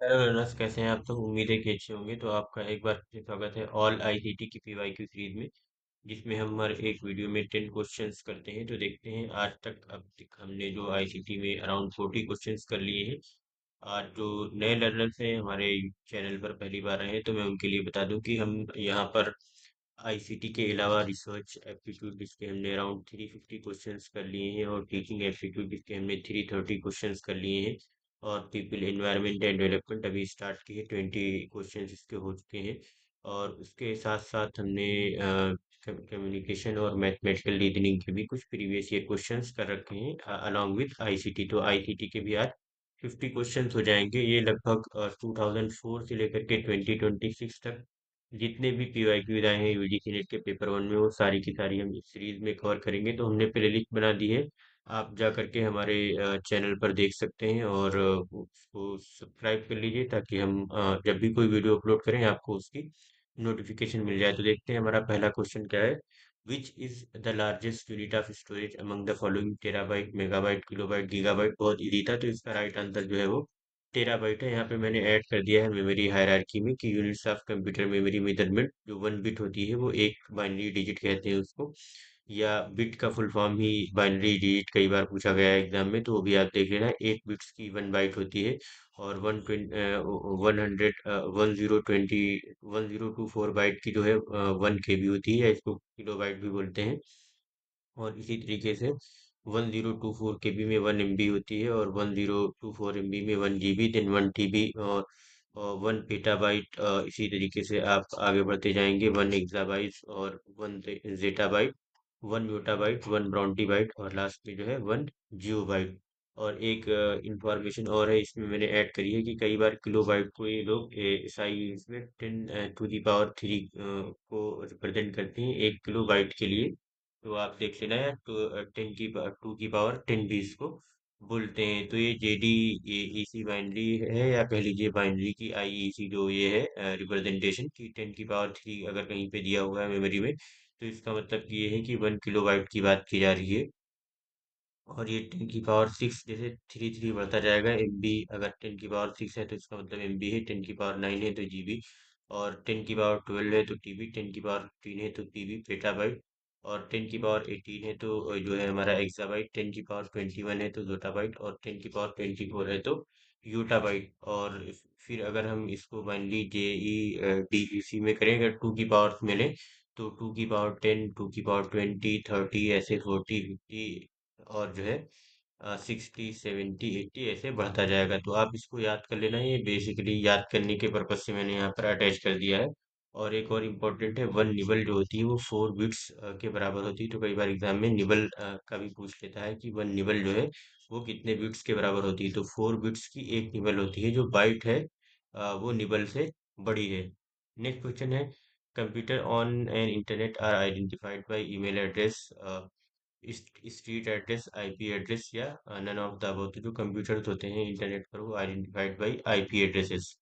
Hello runners, कैसे हैं आप? तो उम्मीद है कि अच्छे होंगे। तो आपका एक बार फिर से स्वागत है ऑल आईसीटी की पीवाईक्यू सीरीज में, जिसमें हम हर एक वीडियो में 10 क्वेश्चंस करते हैं। तो देखते हैं आज तक अब तक हमने जो आईसीटी में अराउंड 40 क्वेश्चंस कर लिए हैं। आज जो नए लर्नर्स हैं हमारे चैनल पर पहली बार आए हैं, तो मैं उनके लिए बता दूं कि हम यहाँ पर आईसीटी के अलावा रिसर्च एप्टीट्यूड जिसके हमने अराउंड 350 क्वेश्चंस कर लिए हैं, और टीचिंग एप्टीट्यूड जिसके हमने 330 क्वेश्चंस कर लिए हैं, और पीपल एनवायरनमेंट एंड डेवलपमेंट अभी स्टार्ट किए, 20 क्वेश्चंस इसके हो चुके हैं। और उसके साथ साथ हमने कम्युनिकेशन और मैथमेटिकल रीजनिंग के भी कुछ प्रीवियस ईयर क्वेश्चंस कर रखे हैं अलॉन्ग विद आईसीटी। तो आईसीटी के भी आज 50 क्वेश्चंस हो जाएंगे। ये लगभग 2004 से लेकर के 2026 तक जितने भी पीवाईक्यूज आए हैं यूजीसी नेट के पेपर वन में, वो सारी की सारी हम इस सीरीज में कवर करेंगे। तो हमने प्ले लिस्ट बना दी है, आप जा करके हमारे चैनल पर देख सकते हैं, और उसको सब्सक्राइब कर लीजिए ताकि हम जब भी कोई वीडियो अपलोड करें आपको उसकी नोटिफिकेशन मिल जाए। तो देखते हैं हमारा पहला क्वेश्चन क्या है। Which is the largest unit of storage among the following? Terabyte, megabyte, kilobyte, gigabyte. बहुत इजी था, तो इसका राइट आंसर जो है वो टेराबाइट है। यहाँ पे मैंने ऐड कर दिया है मेमोरी हायरार्की में कि units of computer memory measurement जो 1 बिट होती है वो एक बाइनरी डिजिट कहते हैं उसको, या बिट का फुल फॉर्म ही बाइनरी डिजिट कई बार पूछा गया है एग्जाम में, तो वो भी आप देख लेना। 1 बिट्स की 1 बाइट होती है, और 100 1024 बाइट की जो है 1 KB होती है, या इसको किलो बाइट भी बोलते हैं। और इसी तरीके से 1024 KB में 1 MB होती है, और 1024 MB में 1 GB, देन 1 TB, और 1 पेटाबाइट। इसी तरीके से आप आगे बढ़ते जाएंगे, 1 एक्साबाइट, और 1 जेटाबाइट, 1 म्यूटाबाइट, 1 ब्रॉन्टीबाइट, और लास्ट में जो है 1 जियोबाइट। और एक इंफॉर्मेशन और है इसमें मैंने ऐड करी है कि कई बार किलोबाइट को ये लोग एसआई इसमें 10⁻³ को रिप्रेजेंट करते हैं 1 किलोबाइट के लिए। तो आप देख लेना यार, तो 2 की पावर 10 भी इसको बोलते हैं। तो ये जेडी इसी बाइनरी है, या कह लीजिए बाइनरी की आईईसी जो ये है रिप्रेजेंटेशन की 10 की पावर 3 अगर कहीं पे दिया हुआ है मेमोरी में, तो इसका मतलब कि ये है कि 1 किलोबाइट की बात की जा रही है। और ये 10 की पावर 6 जैसे थ्री थ्री बढ़ता जाएगा एमबी, अगर 10 की पावर 6 है तो इसका मतलब एमबी है, 10 की पावर 9 है तो जीबी, और 10 की पावर 12 है तो टीबी, 10 की पावर 15 है तो पीबी पेटाबाइट, और 10 की पावर 18 है तो जो है हमारा एक्साबाइट, 10 की पावर 21 है तो जोटाबाइट, और 10 की पावर 24 है तो यूटाबाइट। और फिर अगर हम इसको मान ली जेई डीईसी में करें, अगर 2 की पावर मिले तो 2 की पावर 10, 2 की पावर 20, 30, ऐसे 40, 50, और जो है 60, 70, 80 ऐसे बढ़ता जाएगा। तो आप इसको याद कर लेना, ये बेसिकली याद करने के पर्पज से मैंने यहाँ पर अटैच कर दिया है। और एक और इम्पोर्टेंट है, 1 निबल जो होती है वो 4 बिट्स के बराबर होती है। तो कई बार एग्जाम में निबल का भी पूछ लेता है कि 1 निबल जो है वो कितने बिट्स के बराबर होती है। तो 4 बिट्स की एक निबल होती है। जो बाइट है वो निबल से बड़ी है। नेक्स्ट क्वेश्चन है, computer on an internet are identified by email address, street address, IP address, या नन ऑफ द अबव। तो जो कंप्यूटर्स होते हैं इंटरनेट पर वो identified by IP addresses.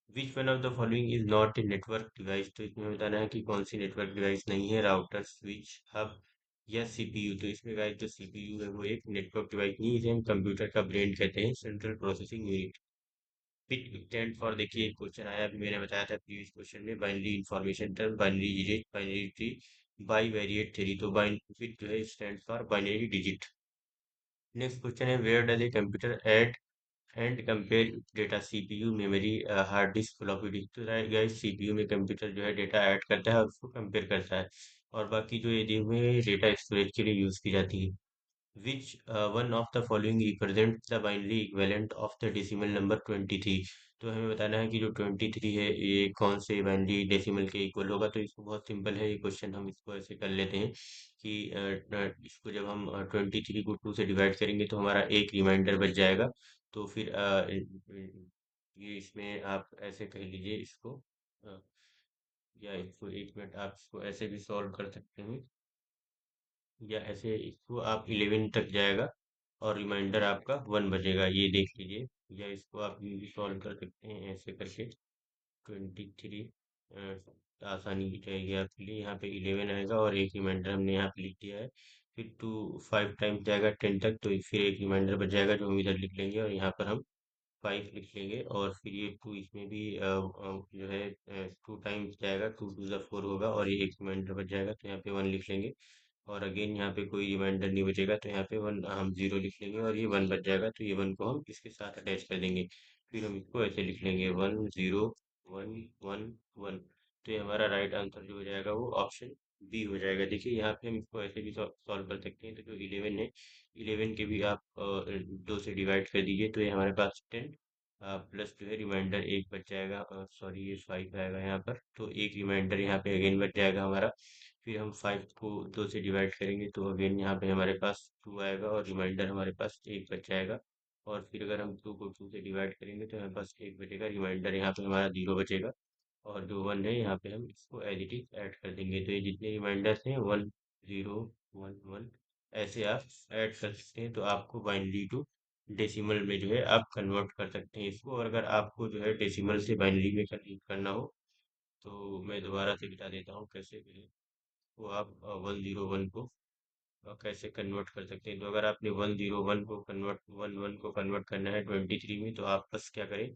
Which one of the following is not a network device? तो इसमें बताना है कि कौन सी नेटवर्क डिवाइस नहीं है। राउटर, स्विच, हब, या सीपीयू। तो इसमें गाइस जो सीपीयू है वो एक नेटवर्क डिवाइस नहीं है, इसे हम कंप्यूटर का ब्रेन कहते हैं, central processing unit. Bit stand for, देखिए एक क्वेश्चन आया अभी मैंने बताया था प्रीवियस क्वेश्चन में, binary information term, binary digit, binary tree, bivariate theory. तो बाइन पिट जो है stand for binary digit. Next question है, where does a computer add and compare data? CPU, memory, hard disk, floppy disk. तो guys CPU में computer जो है data add करता है और उसको कंपेयर करता है, और बाकी जो ये दिए हुए हैं डेटा स्टोरेज के लिए यूज की जाती है। Which one of the following represents the binary equivalent of the decimal number 23? तो हमें बताना है कि जो 23 है ये कौन से बाइनरी डेसिमल के इक्वल होगा। तो इसको बहुत सिंपल है ये क्वेश्चन, हम इसको ऐसे कर लेते हैं कि इसको जब हम 23 को 2 से डिवाइड करेंगे तो हमारा एक रिमाइंडर बच जाएगा। तो फिर ये इसमें आप ऐसे कह लीजिए इसको, अ, या इसको 1 मिनट आप इसको ऐसे भी सॉल्व कर सकते हैं, या ऐसे इसको आप 11 तक जाएगा और रिमाइंडर आपका 1 बचेगा, ये देख लीजिए। या इसको आप यूँ भी सॉल्व कर सकते हैं ऐसे करके, 23 आसानी की जाएगी आपके लिए। यहाँ पे 11 आएगा और एक रिमाइंडर हमने यहाँ पे लिख दिया है। फिर 5 टाइम्स जाएगा 10 तक, तो फिर एक रिमाइंडर बच जाएगा जो हम इधर लिख लेंगे, और यहाँ पर हम 5 लिख लेंगे और फिर ये 2 इसमें भी जो है 2 टाइम्स जाएगा, 2 टू द 4 होगा और ये एक रिमाइंडर बच जाएगा तो यहाँ पे 1 लिख लेंगे। और अगेन यहाँ पे कोई रिमाइंडर नहीं बचेगा तो यहाँ पे 1 हम 0 लिख लेंगे और ये 1 बच जाएगा तो ये 1 को हम इसके साथ अटैच कर देंगे। फिर हम इसको ऐसे लिख लेंगे 1 0 1 1 1। तो ये हमारा राइट आंसर जो हो जाएगा वो ऑप्शन बी हो जाएगा। देखिए यहाँ पे हम इसको ऐसे भी सॉल्व कर सकते हैं। तो जो 11 है, 11 के भी आप 2 से डिवाइड कर दीजिए तो ये हमारे पास 10 प्लस जो है रिमाइंडर एक बच जाएगा। सॉरी ये 5 आएगा यहाँ पर, तो एक रिमाइंडर यहाँ पे अगेन बच जाएगा हमारा। फिर हम 5 को 2 से डिवाइड करेंगे तो अगेन यहाँ पे हमारे पास 2 आएगा और रिमाइंडर हमारे पास एक बच जाएगा। और फिर अगर हम 2 को 2 से डिवाइड करेंगे तो हमारे पास एक बचेगा, रिमाइंडर यहाँ पे हमारा 0 बचेगा। और जो 1 है यहाँ पे हम इसको एज इट इज ऐड कर देंगे। तो ये जितने रिमाइंडर्स हैं 1 0 1 1 ऐसे आप ऐड कर सकते हैं। तो आपको बाइनरी टू डेसिमल में जो है आप कन्वर्ट कर सकते हैं इसको। और अगर आपको जो है डेसिमल से बाइनरी में कन्वर्ट करना हो तो मैं दोबारा से बता देता हूँ कैसे जो है वो आप 101 को कैसे कन्वर्ट कर सकते हैं। तो अगर आपने 101 को कन्वर्ट 11 को कन्वर्ट करना है 23 में तो आप बस क्या करें,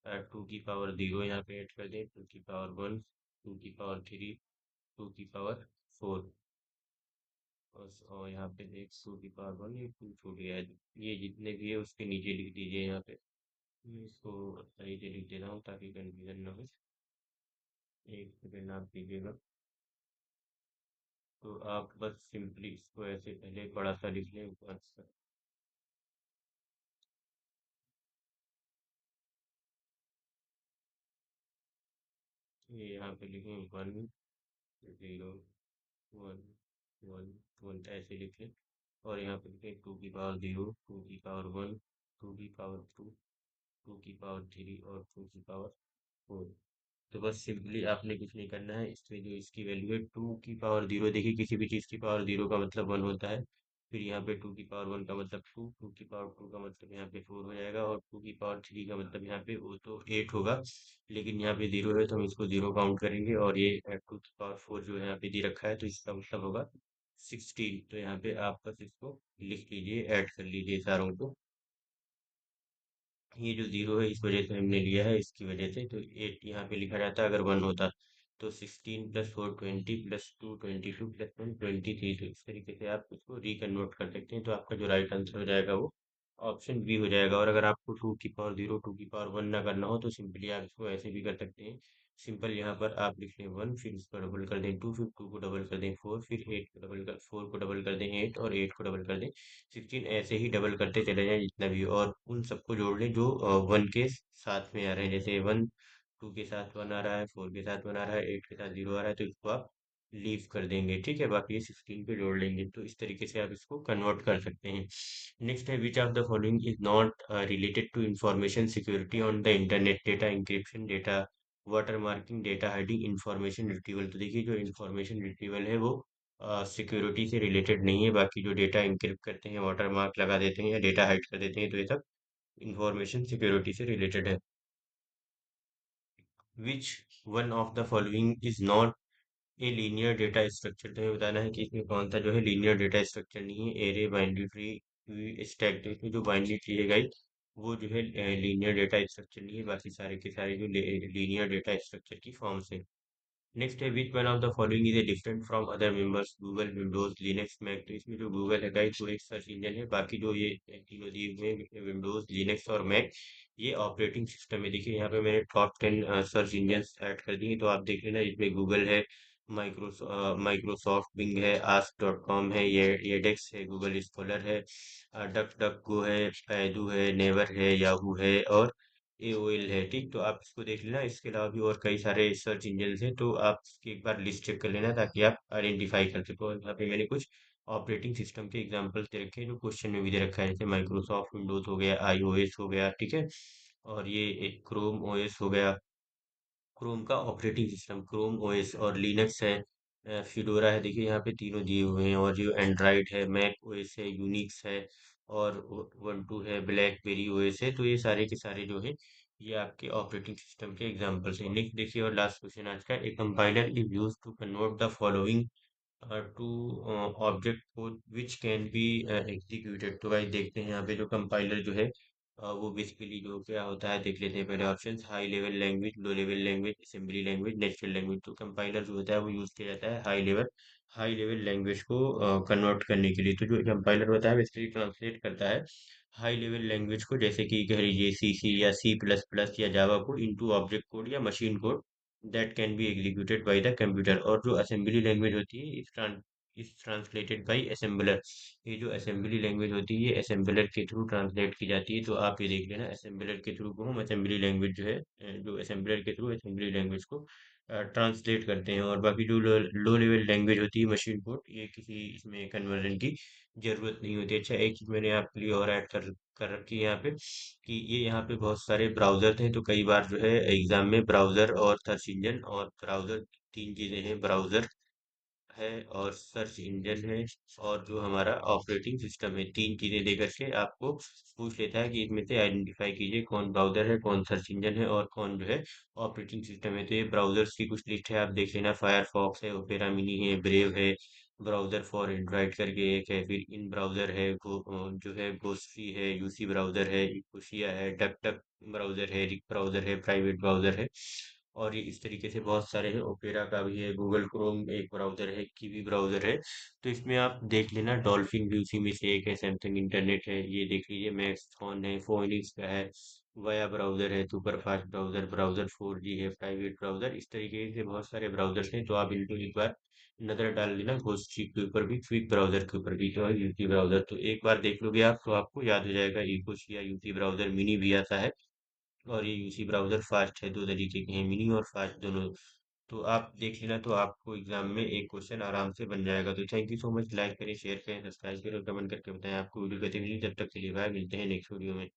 2 की पावर 0 यहाँ पे ऐड कर दें, 2 की पावर 1, 2 की पावर 3, 2 की पावर 4। और यहाँ पे एक 2 की पावर 1, ये 2 छूट गया है। ये जितने भी है उसके नीचे लिख दीजिए यहाँ पे। मैं इसको सही से लिख दे रहा हूँ ताकि कंफ्यूजन ना हो। एक सेकेंड आप दीजिएगा। तो आप बस सिंपली इसको ऐसे पहले बड़ा सा लिख लें ऊपर से। ये यहाँ पे लिखें 1 0 1 1 1 ऐसे लिख लें। और यहाँ पे लिखें 2 की पावर 0, 2 की पावर 1, 2 की पावर 2, 2 की पावर 3 और 2 की पावर 4। तो बस सिंपली आपने कुछ नहीं करना है। इसमें जो इसकी वैल्यू है 2 की पावर 0, देखिए किसी भी चीज़ की पावर 0 का मतलब 1 होता है। फिर यहाँ पे 2 की पावर 1 का मतलब 2, 2 की पावर 2 का मतलब यहाँ पे 4 हो जाएगा और 2 की पावर 3 का मतलब यहाँ पे वो तो 8 होगा। लेकिन यहाँ पे 0 है तो हम इसको 0 काउंट करेंगे। और ये 2 की पावर 4 जो यहाँ पे दे रखा है तो इसका मतलब होगा 16। तो यहाँ पे आप बस इसको लिख लीजिए, ऐड कर लीजिए सारों को। ये जो 0 है इस वजह से हमने लिया है, इसकी वजह से। तो 8 यहाँ पे लिखा जाता अगर 1 होता। तो 16 + 4 20 +2 22 +1 23। तो इस तरीके से आप इसको रिकन्वर्ट कर सकते हैं। तो आपका जो राइट आंसर हो जाएगा वो ऑप्शन बी हो जाएगा। और अगर आपको 2 की पावर 0 2 की पावर 1 ना करना हो तो सिंपली आप इसको ऐसे भी कर सकते हैं। सिंपल यहाँ पर आप लिख लें 1, फिर इसको डबल कर दें 2, फिर 2 को डबल कर दें 4, फिर 8 को डबल कर 4 को डबल कर दें 8 और 8 को डबल कर दें 16। ऐसे ही डबल करते चले जाएं जितना भी हो, और उन सबको जोड़ लें जो 1 के साथ में आ रहे हैं। जैसे 2 के साथ 1 आ रहा है, 4 के साथ 1 आ रहा है, 8 के साथ 0 आ रहा है, तो इसको आप लीव कर देंगे। ठीक है, बाकी ये 16 पे जोड़ लेंगे। तो इस तरीके से आप इसको कन्वर्ट कर सकते हैं। नेक्स्ट है which of the following is not related to information security on the internet. Data encryption, data watermarking, data hiding, information retrieval. तो देखिए जो इंफॉर्मेशन रिट्रीवल है वो सिक्योरिटी से रिलेटेड नहीं है। बाकी जो डेटा इनक्रिप्ट करते हैं, वाटर मार्क लगा देते हैं या डेटा हाइड कर देते हैं, तो ये सब इंफॉर्मेशन सिक्योरिटी से रिलेटेड है। Which one of the following is not a linear data structure. तो ये बताना है कि इसमें कौन सा जो है लीनियर डेटा स्ट्रक्चर नहीं है। Array, binary tree, stack. तो इसमें जो बाइनरी ट्री है गाइस वो जो है लीनियर डेटा स्ट्रक्चर नहीं है। बाकी सारे के सारे जो लीनियर डेटा स्ट्रक्चर की फॉर्म्स है। नेक्स्ट है which one of the following is a different from other members. Google, Windows, Linux, Mac. तो इसमें जो गूगल है गाइस वो एक सर्च इंजन है। बाकी जो ये तीनों दिए हुए हैं विंडोज, लिनक्स और मैक, ये ऑपरेटिंग सिस्टम है। देखिए यहाँ पे मैंने टॉप 10 सर्च इंजन ऐड कर दिए तो आप देख लेना। इसमें गूगल है, माइक्रोसॉफ्ट बिंग है, ask.com है, ये येडेक्स है, गूगल स्कॉलर है, डक डक गो है, पैदू है, नेवर है, याहू है और एओएल है। ठीक, तो आप इसको देख लेना। इसके अलावा भी और कई सारे सर्च इंजन हैं तो आप इसकी एक बार लिस्ट चेक कर लेना ताकि आप आइडेंटिफाई कर सको। और यहाँ पे मैंने कुछ ऑपरेटिंग सिस्टम के एग्जांपल्स दे रखे हैं जो क्वेश्चन में भी दे रखा है। जैसे माइक्रोसॉफ्ट विंडोज हो गया, आईओएस हो गया, ठीक है। और ये एक क्रोम ओएस हो गया, क्रोम का ऑपरेटिंग सिस्टम क्रोम ओएस। और लिनक्स है, फिडोरा है। देखिए यहाँ पे तीनों दिए हुए हैं। और जो एंड्रॉइड है, मैक ओएस है, यूनिक्स है और ubuntu है, ब्लैकबेरी ओएस है। तो ये सारे के सारे जो है ये आपके ऑपरेटिंग सिस्टम के एग्जांपल्स हैं। नेक्स्ट देखिए और लास्ट क्वेश्चन आज का, a compiler is use to convert the following to object code which can be executed. तो भाई देखते हैं यहाँ पे जो कंपाइलर जो है वो बेसिकली जो क्या होता है देख लेते हैं पहले options. High level language, low level language, assembly language, natural language. तो कंपाइलर जो होता है वो यूज किया जाता है हाई लेवल लैंग्वेज को कन्वर्ट करने के लिए। तो जो कंपाइलर होता है बेसिकली ट्रांसलेट करता है हाई लेवल लैंग्वेज को, जैसे कि कह लीजिए सी सी या सी प्लस प्लस या जावा को, इनटू ऑब्जेक्ट कोड या machine code that can be executed by the computer. और जो असेंबली लैंग्वेज होती है इस ट्रांसलेटेड बाय असेंबलर। ये जो असेंबली लैंग्वेज होती है ये असेंबलर के थ्रू ट्रांसलेट की जाती है। तो आप ये देख लेना, असेंबलर के थ्रू को हम असेंबली लैंग्वेज जो है जो असेंबलर के थ्रू असेंबली लैंग्वेज को ट्रांसलेट करते हैं। और बाकी जो लो लेवल लैंग्वेज होती है मशीन कोड, ये किसी इसमें कन्वर्जन की जरूरत नहीं होती। अच्छा, एक चीज मैंने आपके लिए और ऐड कर कर रखी है यहाँ पे, कि ये यहाँ पे बहुत सारे ब्राउजर थे। तो कई बार जो है एग्जाम में ब्राउजर और सर्च इंजन और ब्राउजर, तीन चीजें हैं, ब्राउजर है और सर्च इंजन है और जो हमारा ऑपरेटिंग सिस्टम है, तीन चीजें देकर के आपको पूछ लेता है कि इनमें से आइडेंटिफाई कीजिए कौन ब्राउजर है, कौन सर्च इंजन है और कौन जो है ऑपरेटिंग सिस्टम है। तो ये ब्राउजर्स की कुछ लिस्ट है, आप देख लेना। फायरफॉक्स है, ओपेरा मिनी है, ब्रेव है, ब्राउजर फॉर एंड्रॉइड करके एक है, फिर इन ब्राउजर है, जो है गोस्ट्री है, यूसी ब्राउजर है, इकोशिया है, डक डक ब्राउजर है, रिक ब्राउजर है, प्राइवेट ब्राउजर है। और ये इस तरीके से बहुत सारे हैं। ओपेरा का भी है, गूगल क्रोम एक ब्राउजर है, कीवी ब्राउजर है। तो इसमें आप देख लेना, डॉल्फिन भी उसी में से एक है, सैमसंग इंटरनेट है, ये देख लीजिए, मैक्स फोन है, फोनिक्स का है, वया ब्राउजर है, super fast browser, browser 4G है, प्राइवेट ब्राउजर। इस तरीके से बहुत सारे ब्राउजर्स हैं। तो आप इनको एक बार नजर डाल लेना, गोस्ट्री के ऊपर भी, क्विक ब्राउजर के ऊपर भी, जो है यूसी ब्राउजर। तो एक बार देख लोगे आप तो आपको याद हो जाएगा। इकोशिया यूसी ब्राउजर मिनी भी आता है और ये यूसी ब्राउजर फास्ट है, दो तरीके के हैं, मिनी और फास्ट दोनों। तो आप देख लेना, तो आपको एग्जाम में एक क्वेश्चन आराम से बन जाएगा। तो thank you so much, like करें, शेयर करें, सब्सक्राइब करें और कमेंट करके बताएं आपको वीडियो कैसी लगी। जब तक के लिए बाय, मिलते हैं नेक्स्ट वीडियो में।